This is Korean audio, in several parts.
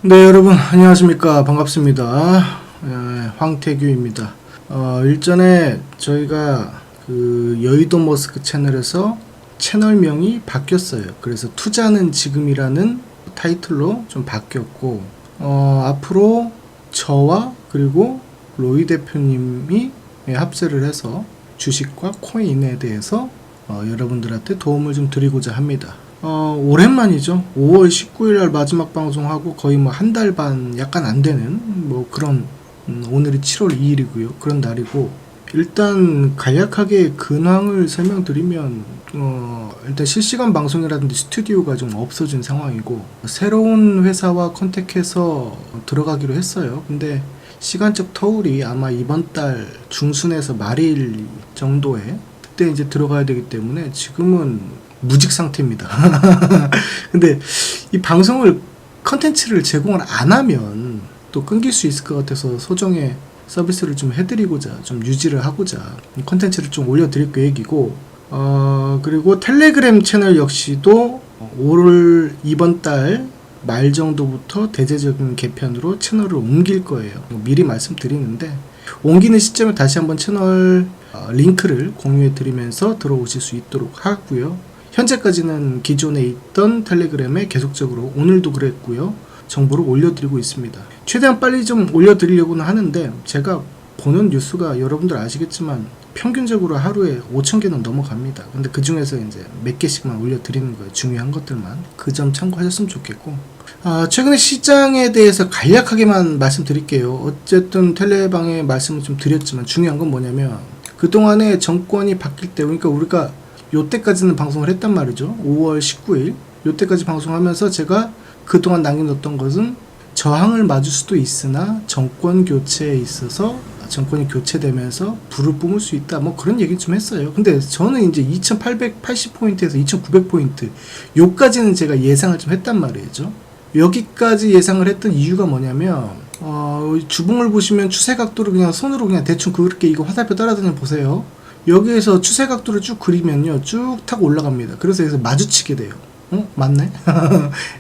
네, 여러분 안녕하십니까. 반갑습니다. 황태규입니다. 일전에 저희가 그 여의도 머스크 채널에서 채널명이 바뀌었어요. 그래서 투자는 지금이라는 타이틀로 좀 바뀌었고, 앞으로 저와 그리고 로이 대표님이 합세를 해서 주식과 코인에 대해서 여러분들한테 도움을 좀 드리고자 합니다. 오랜만이죠. 5월 19일 날 마지막 방송하고 거의 뭐 한 달 반 약간 안 되는 뭐 그런 오늘이 7월 2일이고요. 그런 날이고, 일단 간략하게 근황을 설명드리면 일단 실시간 방송이라든지 스튜디오가 좀 없어진 상황이고, 새로운 회사와 컨택해서 들어가기로 했어요. 근데 시간적 터울이 아마 이번 달 중순에서 말일 정도에 그때 이제 들어가야 되기 때문에 지금은 무직 상태입니다. 근데 이 방송을 컨텐츠를 제공을 안 하면 또 끊길 수 있을 것 같아서 소정의 서비스를 좀 해드리고자, 좀 유지를 하고자 컨텐츠를 좀 올려드릴 계획이고, 그리고 텔레그램 채널 역시도 올 이번 달 말 정도부터 대대적인 개편으로 채널을 옮길 거예요. 미리 말씀드리는데, 옮기는 시점에 다시 한번 채널 링크를 공유해 드리면서 들어오실 수 있도록 하고요. 현재까지는 기존에 있던 텔레그램에 계속적으로 오늘도 그랬고요, 정보를 올려드리고 있습니다. 최대한 빨리 좀 올려드리려고는 하는데, 제가 보는 뉴스가 여러분들 아시겠지만 평균적으로 하루에 5,000개는 넘어갑니다. 근데 그 중에서 이제 몇 개씩만 올려드리는 거예요. 중요한 것들만. 그 점 참고하셨으면 좋겠고, 최근에 시장에 대해서 간략하게만 말씀드릴게요. 어쨌든 텔레방에 말씀을 좀 드렸지만 중요한 건 뭐냐면, 그동안에 정권이 바뀔 때, 그러니까 우리가 요때까지는 방송을 했단 말이죠. 5월 19일 요때까지 방송하면서 제가 그동안 남겨놓던 것은 저항을 맞을 수도 있으나 정권 교체에 있어서 정권이 교체되면서 불을 뿜을 수 있다, 뭐 그런 얘기 좀 했어요. 근데 저는 이제 2880포인트에서 2900포인트 요까지는 제가 예상을 좀 했단 말이죠. 여기까지 예상을 했던 이유가 뭐냐면, 주봉을 보시면 추세 각도를 그냥 손으로 그냥 대충 그렇게 이거 화살표 따라다녀 보세요. 여기에서 추세 각도를 쭉 그리면요, 쭉 타고 올라갑니다. 그래서 여기서 마주치게 돼요. 맞네?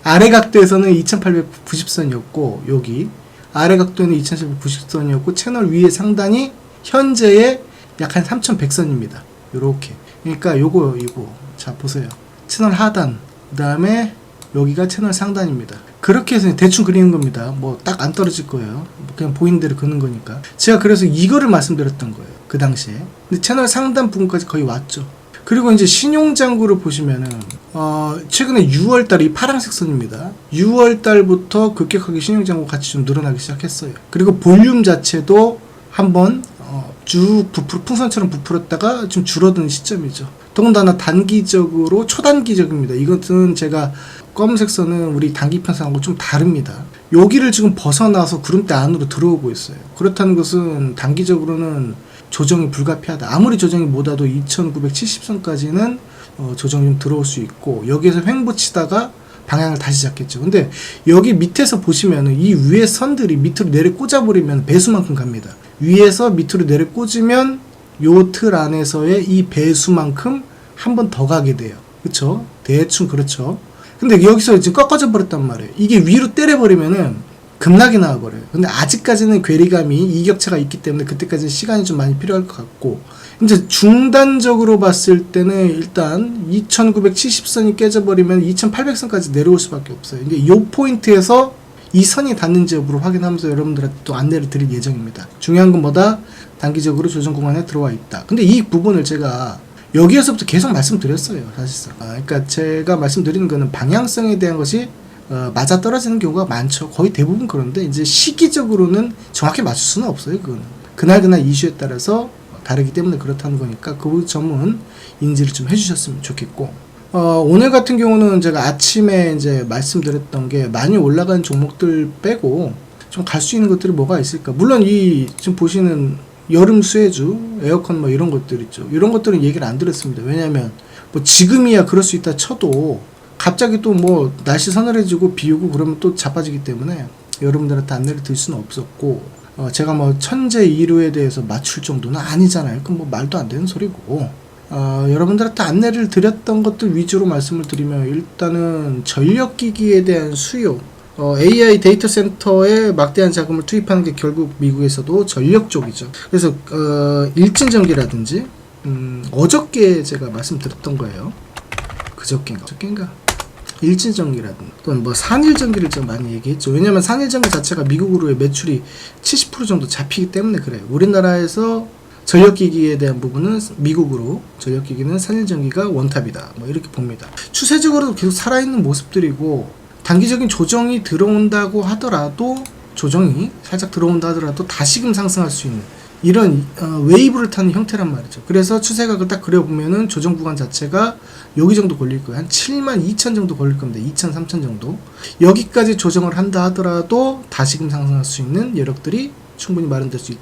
아래 각도에서는 2890선이었고, 여기 아래 각도는 2790선이었고, 채널 위의 상단이 현재의 약 한 3100선입니다. 요렇게. 그러니까 요거 자 보세요. 채널 하단, 그 다음에 여기가 채널 상단입니다. 그렇게 해서 대충 그리는 겁니다. 뭐 딱 안 떨어질 거예요. 그냥 보이는 대로 그는 거니까. 제가 그래서 이거를 말씀드렸던 거예요, 그 당시에. 근데 채널 상단 부분까지 거의 왔죠. 그리고 이제 신용장구를 보시면은 최근에 6월달이 파란색 선입니다. 6월달부터 급격하게 신용장구 같이 좀 늘어나기 시작했어요. 그리고 볼륨 자체도 한번 쭉 풍선처럼 부풀었다가 좀 줄어드는 시점이죠. 더군다나 단기적으로 초단기적입니다. 이것은 제가 검은색 선은 우리 단기 편성하고 좀 다릅니다. 여기를 지금 벗어나서 구름대 안으로 들어오고 있어요. 그렇다는 것은 단기적으로는 조정이 불가피하다. 아무리 조정이 못 와도 2970선까지는 조정이 좀 들어올 수 있고, 여기에서 횡보치다가 방향을 다시 잡겠죠. 근데 여기 밑에서 보시면은 이 위에 선들이 밑으로 내려 꽂아버리면 배수만큼 갑니다. 위에서 밑으로 내려 꽂으면 요 틀 안에서의 이 배수만큼 한 번 더 가게 돼요. 그쵸? 대충 그렇죠. 근데 여기서 지금 꺾어져 버렸단 말이에요. 이게 위로 때려버리면은 급락이 나와버려요. 근데 아직까지는 괴리감이, 이격차가 있기 때문에 그때까지는 시간이 좀 많이 필요할 것 같고, 이제 중단적으로 봤을 때는 일단 2970선이 깨져버리면 2800선까지 내려올 수밖에 없어요. 이게 이 포인트에서 이 선이 닿는지 여부를 확인하면서 여러분들한테 또 안내를 드릴 예정입니다. 중요한 건 뭐다? 단기적으로 조정 구간에 들어와 있다. 근데 이 부분을 제가 여기에서부터 계속 말씀드렸어요, 사실상. 그러니까 제가 말씀드리는 거는 방향성에 대한 것이 맞아 떨어지는 경우가 많죠. 거의 대부분 그런데, 이제 시기적으로는 정확히 맞출 수는 없어요. 그거는 그날 이슈에 따라서 다르기 때문에 그렇다는 거니까 그 점은 인지를 좀 해주셨으면 좋겠고, 오늘 같은 경우는 제가 아침에 이제 말씀드렸던 게, 많이 올라간 종목들 빼고 좀 갈 수 있는 것들이 뭐가 있을까. 물론 이 지금 보시는 여름 수혜주, 에어컨 뭐 이런 것들 있죠. 이런 것들은 얘기를 안 드렸습니다. 왜냐면 뭐 지금이야 그럴 수 있다 쳐도 갑자기 또 뭐 날씨 서늘해지고 비 오고 그러면 또 자빠지기 때문에 여러분들한테 안내를 드릴 수는 없었고, 제가 뭐 천재 2루에 대해서 맞출 정도는 아니잖아요. 그럼 뭐 말도 안 되는 소리고, 여러분들한테 안내를 드렸던 것들 위주로 말씀을 드리면, 일단은 전력기기에 대한 수요, AI 데이터 센터에 막대한 자금을 투입하는 게 결국 미국에서도 전력 쪽이죠. 그래서 일진전기라든지 어저께 제가 말씀드렸던 거예요. 그저께인가 일진전기라든지 또는 뭐 산일전기를 좀 많이 얘기했죠. 왜냐면 산일전기 자체가 미국으로의 매출이 70% 정도 잡히기 때문에 그래요. 우리나라에서 전력기기에 대한 부분은 미국으로, 전력기기는 산일전기가 원탑이다, 뭐 이렇게 봅니다. 추세적으로도 계속 살아있는 모습들이고, 단기적인 조정이 들어온다고 하더라도, 조정이 살짝 들어온다 하더라도 다시금 상승할 수 있는 이런 웨이브를 타는 형태란 말이죠. 그래서 추세각을 딱 그려보면은 조정 구간 자체가 여기 정도 걸릴 거예요. 한 72,000 정도 걸릴 겁니다. 2,000, 3,000 정도. 여기까지 조정을 한다 하더라도 다시금 상승할 수 있는 여력들이 충분히 마련될 수 있다.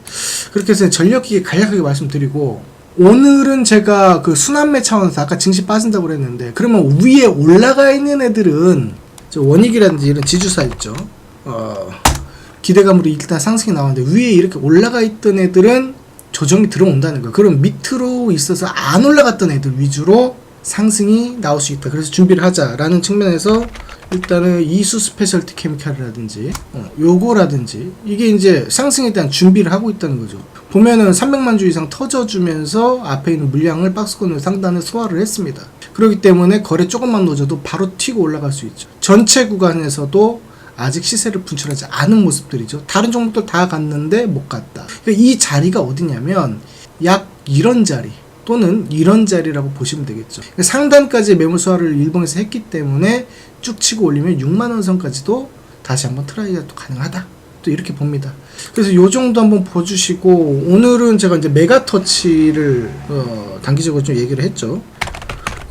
그렇게 해서 전력기계 간략하게 말씀드리고, 오늘은 제가 그 순환매 차원에서 아까 증시 빠진다고 그랬는데, 그러면 위에 올라가 있는 애들은 원익이라든지 이런 지주사 있죠. 기대감으로 일단 상승이 나왔는데 위에 이렇게 올라가 있던 애들은 조정이 들어온다는 거예요. 그럼 밑으로 있어서 안 올라갔던 애들 위주로 상승이 나올 수 있다. 그래서 준비를 하자라는 측면에서 일단은 이수 스페셜티 케미칼이라든지 요거라든지 이게 이제 상승에 대한 준비를 하고 있다는 거죠. 보면은 300만 주 이상 터져주면서 앞에 있는 물량을 박스권을 상단에 소화를 했습니다. 그렇기 때문에 거래 조금만 놓쳐도 바로 튀고 올라갈 수 있죠. 전체 구간에서도 아직 시세를 분출하지 않은 모습들이죠. 다른 종목들 다 갔는데 못 갔다. 그러니까 이 자리가 어디냐면 약 이런 자리 또는 이런 자리라고 보시면 되겠죠. 그러니까 상단까지 매물 소화를 일봉에서 했기 때문에 쭉 치고 올리면 6만원 선까지도 다시 한번 트라이가 또 가능하다. 또 이렇게 봅니다. 그래서 요 정도 한번 보주시고, 오늘은 제가 이제 메가터치를 단기적으로 좀 얘기를 했죠.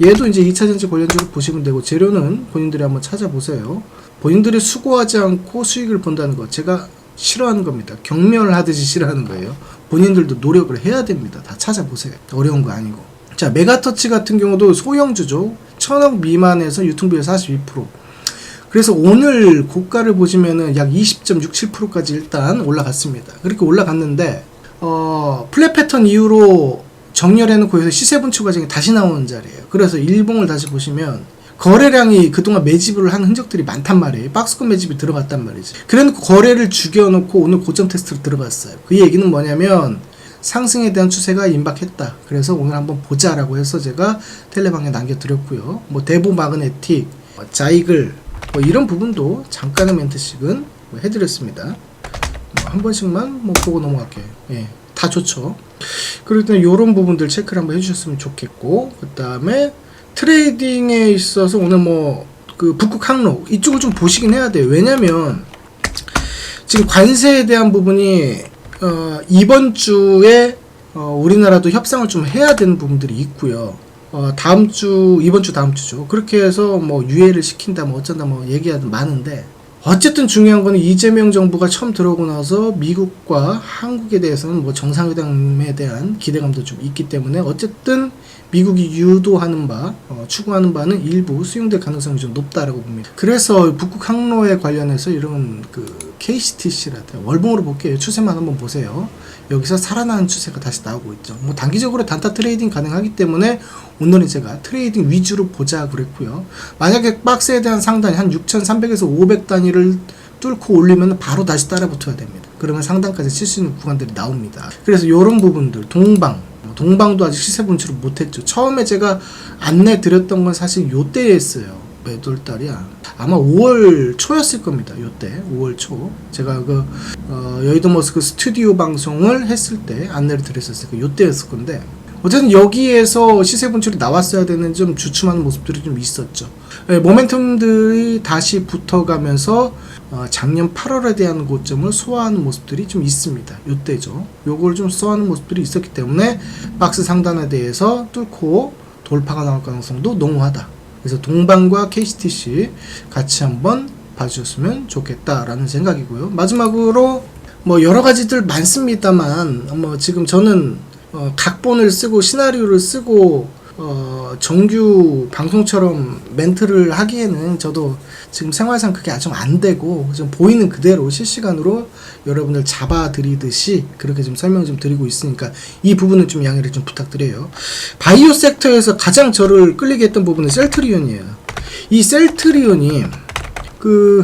얘도 이제 2차전지 관련주로 보시면 되고, 재료는 본인들이 한번 찾아보세요. 본인들이 수고하지 않고 수익을 본다는 거 제가 싫어하는 겁니다. 경멸하듯이 싫어하는 거예요. 본인들도 노력을 해야 됩니다. 다 찾아보세요. 어려운 거 아니고. 자, 메가터치 같은 경우도 소형주죠. 1000억 미만에서 유통비율 42%. 그래서 오늘 고가를 보시면은 약 20.67%까지 일단 올라갔습니다. 그렇게 올라갔는데 플랫 패턴 이후로 정렬해놓고 여기서 시세 분출 과정이 다시 나오는 자리예요. 그래서 일봉을 다시 보시면 거래량이 그동안 매집을 한 흔적들이 많단 말이에요. 박스권 매집이 들어갔단 말이지. 그래놓고 거래를 죽여놓고 오늘 고점 테스트로 들어갔어요. 그 얘기는 뭐냐면 상승에 대한 추세가 임박했다. 그래서 오늘 한번 보자라고 해서 제가 텔레방에 남겨드렸고요. 뭐 대보 마그네틱, 자이글 뭐 이런 부분도 잠깐의 멘트씩은 해드렸습니다. 한 번씩만 뭐 보고 넘어갈게요. 예, 다 좋죠. 그럴 때는 이런 부분들 체크를 한번 해주셨으면 좋겠고, 그 다음에 트레이딩에 있어서 오늘 뭐 그 북극 항로 이쪽을 좀 보시긴 해야 돼요. 왜냐면 지금 관세에 대한 부분이 이번 주에 우리나라도 협상을 좀 해야 되는 부분들이 있고요. 다음 주, 이번 주 다음 주죠. 그렇게 해서 뭐 유예를 시킨다 뭐 어쩐다 뭐 얘기하든 많은데, 어쨌든 중요한 거는 이재명 정부가 처음 들어오고 나서 미국과 한국에 대해서는 뭐 정상회담에 대한 기대감도 좀 있기 때문에 어쨌든 미국이 유도하는 바, 추구하는 바는 일부 수용될 가능성이 좀 높다라고 봅니다. 그래서 북극 항로에 관련해서 이런 그 KCTC라든지 월봉으로 볼게요. 추세만 한번 보세요. 여기서 살아나는 추세가 다시 나오고 있죠. 뭐 단기적으로 단타 트레이딩 가능하기 때문에 오늘은 제가 트레이딩 위주로 보자 그랬고요. 만약에 박스에 대한 상단이 한 6,300에서 500 단위를 뚫고 올리면 바로 다시 따라 붙어야 됩니다. 그러면 상단까지 칠 수 있는 구간들이 나옵니다. 그래서 이런 부분들, 동방도 아직 시세 분출을 못했죠. 처음에 제가 안내 드렸던 건 사실 요때에 했어요. 몇 월 달이야? 아마 5월 초였을 겁니다. 요때 5월 초 제가 그 여의도 머스크 스튜디오 방송을 했을 때 안내를 드렸었으니까 요때였을 건데, 어쨌든 여기에서 시세 분출이 나왔어야 되는 좀 주춤하는 모습들이 좀 있었죠. 모멘텀들이 다시 붙어가면서 작년 8월에 대한 고점을 소화하는 모습들이 좀 있습니다. 요때죠. 요걸 좀 소화하는 모습들이 있었기 때문에 박스 상단에 대해서 뚫고 돌파가 나올 가능성도 농후하다. 그래서 동방과 KCTC 같이 한번 봐주셨으면 좋겠다라는 생각이고요. 마지막으로 뭐 여러 가지들 많습니다만, 뭐 지금 저는 각본을 쓰고 시나리오를 쓰고 정규 방송처럼 멘트를 하기에는 저도 지금 생활상 그게 좀 안 되고, 좀 보이는 그대로 실시간으로 여러분들 잡아드리듯이 그렇게 좀 설명 좀 드리고 있으니까 이 부분은 좀 양해를 좀 부탁드려요. 바이오 섹터에서 가장 저를 끌리게 했던 부분은 셀트리온이에요. 이 셀트리온이 그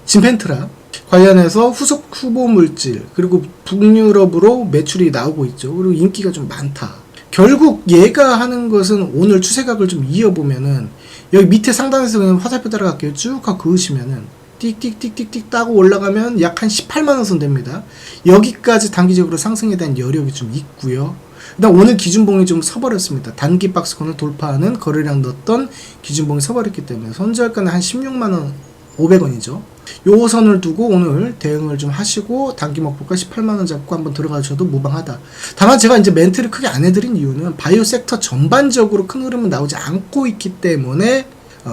진펜트라 관련해서 후속 후보 물질 그리고 북유럽으로 매출이 나오고 있죠. 그리고 인기가 좀 많다. 결국 얘가 하는 것은 오늘 추세각을 좀 이어보면은 여기 밑에 상단에서 그냥 화살표 따라갈게요. 쭉 하고 그으시면은 띡띡띡띡띡 따고 올라가면 약 한 18만원 선 됩니다. 여기까지 단기적으로 상승에 대한 여력이 좀 있고요. 그다음 오늘 기준봉이 좀 서버렸습니다. 단기 박스권을 돌파하는 거래량 넣었던 기준봉이 서버렸기 때문에 손절가는 한 16만원 500원이죠. 요 선을 두고 오늘 대응을 좀 하시고 단기 목표가 18만원 잡고 한번 들어가셔도 무방하다. 다만 제가 이제 멘트를 크게 안 해드린 이유는 바이오 섹터 전반적으로 큰 흐름은 나오지 않고 있기 때문에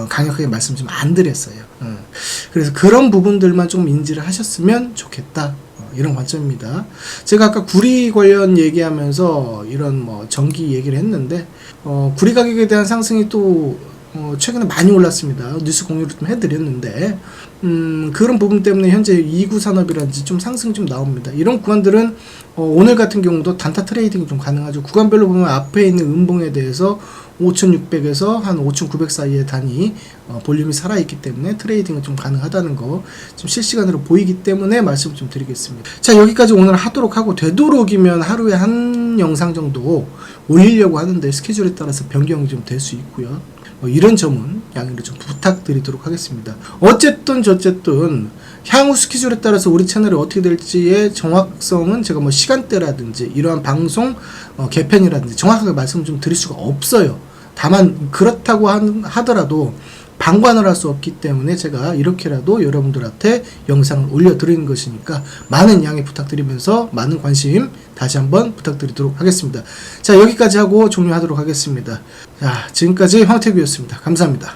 강력하게 말씀 좀 안 드렸어요. 그래서 그런 부분들만 좀 인지를 하셨으면 좋겠다. 이런 관점입니다. 제가 아까 구리 관련 얘기하면서 이런 뭐 전기 얘기를 했는데 구리 가격에 대한 상승이 또 최근에 많이 올랐습니다. 뉴스 공유를 좀 해드렸는데 그런 부분 때문에 현재 2구 산업이라든지 좀 상승이 좀 나옵니다. 이런 구간들은 오늘 같은 경우도 단타 트레이딩이 좀 가능하죠. 구간별로 보면 앞에 있는 음봉에 대해서 5,600에서 한 5,900 사이의 단위 볼륨이 살아있기 때문에 트레이딩은 좀 가능하다는 거 좀 실시간으로 보이기 때문에 말씀을 좀 드리겠습니다. 자, 여기까지 오늘 하도록 하고 되도록이면 하루에 한 영상 정도 올리려고 하는데 스케줄에 따라서 변경이 좀 될 수 있고요. 이런 점은 양해를 좀 부탁드리도록 하겠습니다. 어쨌든 저쨌든 향후 스케줄에 따라서 우리 채널이 어떻게 될지의 정확성은 제가 뭐 시간대라든지 이러한 방송 개편이라든지 정확하게 말씀을 좀 드릴 수가 없어요. 다만 그렇다고 하더라도 방관을 할 수 없기 때문에 제가 이렇게라도 여러분들한테 영상을 올려드리는 것이니까 많은 양해 부탁드리면서 많은 관심 다시 한번 부탁드리도록 하겠습니다. 자, 여기까지 하고 종료하도록 하겠습니다. 자, 지금까지 황태규였습니다. 감사합니다.